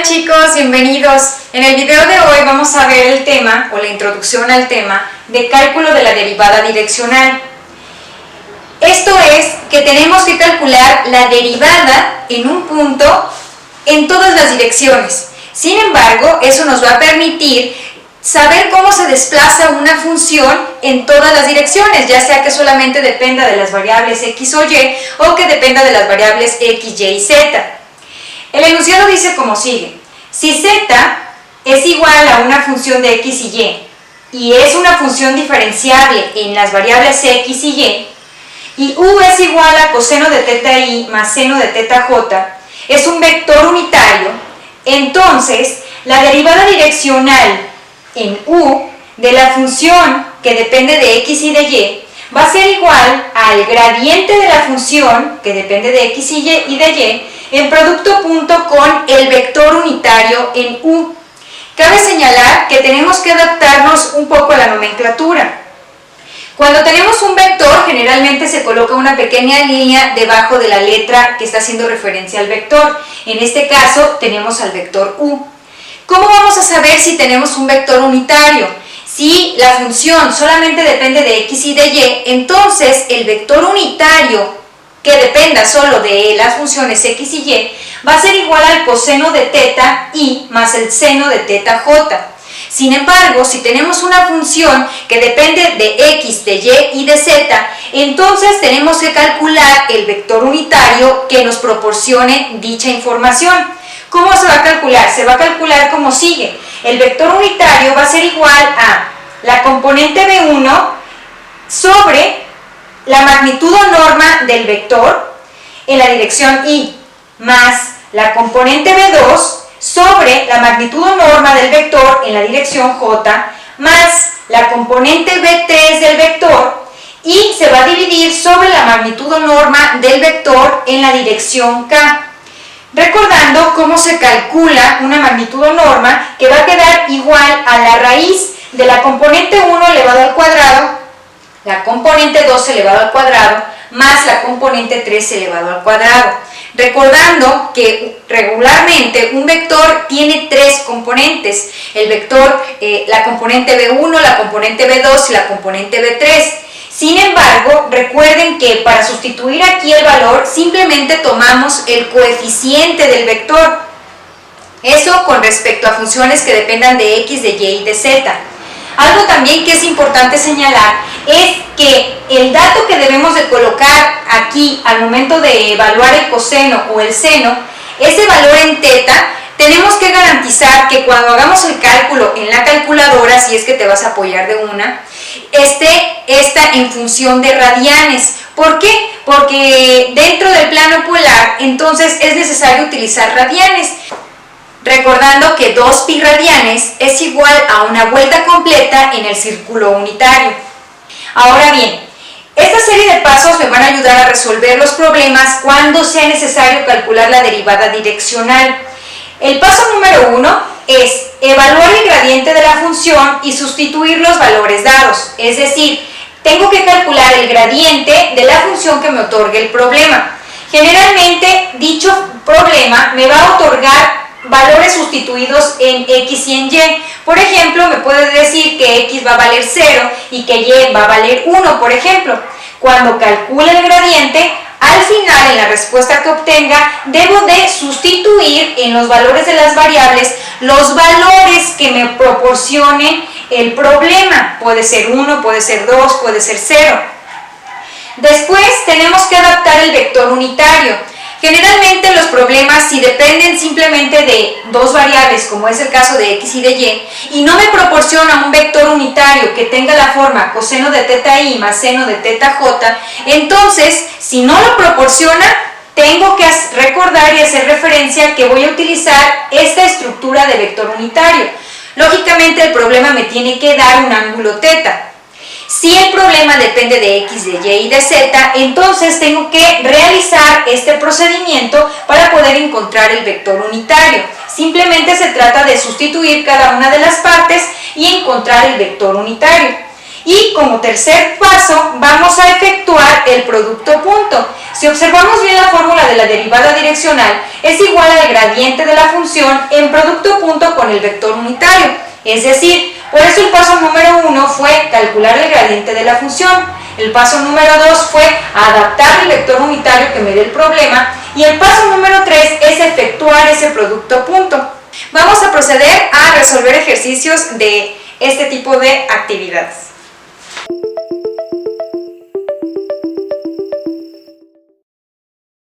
chicos, bienvenidos. En el video de hoy vamos a ver el tema o la introducción al tema de cálculo de la derivada direccional. Esto es que tenemos que calcular la derivada en un punto en todas las direcciones. Sin embargo, eso nos va a permitir saber cómo se desplaza una función en todas las direcciones, ya sea que solamente dependa de las variables x o y o que dependa de las variables x, y y z. El enunciado dice como sigue: si z es igual a una función de x y es una función diferenciable en las variables x y u es igual a coseno de θ i más seno de θ j, es un vector unitario, entonces la derivada direccional en u de la función que depende de x y de y va a ser igual al gradiente de la función que depende de x y de y en producto punto con el vector unitario en u. Cabe señalar que tenemos que adaptarnos un poco a la nomenclatura. Cuando tenemos un vector, generalmente se coloca una pequeña línea debajo de la letra que está haciendo referencia al vector. En este caso, tenemos al vector u. ¿Cómo vamos a saber si tenemos un vector unitario? Si la función solamente depende de x y de y, entonces el vector unitario que dependa solo de las funciones x y y va a ser igual al coseno de θ i más el seno de θ j. Sin embargo, si tenemos una función que depende de x, de y y de z, entonces tenemos que calcular el vector unitario que nos proporcione dicha información. ¿Cómo se va a calcular? Se va a calcular como sigue. El vector unitario va a ser igual a la componente b1 sobre la magnitud o norma del vector en la dirección y más la componente b2 sobre la magnitud o norma del vector en la dirección j más la componente b3 del vector y se va a dividir sobre la magnitud o norma del vector en la dirección k. Recordando cómo se calcula una magnitud o norma que va a quedar igual a la raíz de la componente 1 elevado al cuadrado, la componente 2 elevado al cuadrado, más la componente 3 elevado al cuadrado. Recordando que regularmente un vector tiene tres componentes, el vector, la componente b1, la componente b2 y la componente b3. Sin embargo, recuerden que para sustituir aquí el valor simplemente tomamos el coeficiente del vector. Eso con respecto a funciones que dependan de x, de y y de z. Algo también que es importante señalar es que el dato que debemos de colocar aquí al momento de evaluar el coseno o el seno, ese valor en θ, tenemos que garantizar que cuando hagamos el cálculo en la calculadora, si es que te vas a apoyar de una, está en función de radianes. ¿Por qué? Porque dentro del plano polar, entonces es necesario utilizar radianes. Recordando que 2pi radianes es igual a una vuelta completa en el círculo unitario. Ahora bien, esta serie de pasos me van a ayudar a resolver los problemas cuando sea necesario calcular la derivada direccional. El paso número 1 es evaluar el gradiente de la función y sustituir los valores dados. Es decir, tengo que calcular el gradiente de la función que me otorgue el problema. Generalmente, dicho problema me va a otorgar valores sustituidos en x y en y. Por ejemplo, me puede decir que x va a valer 0 y que y va a valer 1, por ejemplo. Cuando calcule el gradiente, al final, en la respuesta que obtenga, debo de sustituir en los valores de las variables los valores que me proporcione el problema. Puede ser 1, puede ser 2, puede ser 0. Después tenemos que adaptar el vector unitario. Generalmente los problemas, si dependen simplemente de dos variables, como es el caso de x y de y no me proporciona un vector unitario que tenga la forma coseno de θ i más seno de θ j, entonces, si no lo proporciona, tengo que recordar y hacer referencia que voy a utilizar esta estructura de vector unitario. Lógicamente, el problema me tiene que dar un ángulo θ. Si el problema depende de x, de y y de z, entonces tengo que realizar este procedimiento para poder encontrar el vector unitario. Simplemente se trata de sustituir cada una de las partes y encontrar el vector unitario. Y como tercer paso vamos a efectuar el producto punto. Si observamos bien la fórmula de la derivada direccional, es igual al gradiente de la función en producto punto con el vector unitario. Es decir, por eso el paso número 1 fue calcular el gradiente de la función. El paso número 2 fue adaptar el vector unitario que me dé el problema. Y el paso número 3 es efectuar ese producto punto. Vamos a proceder a resolver ejercicios de este tipo de actividades.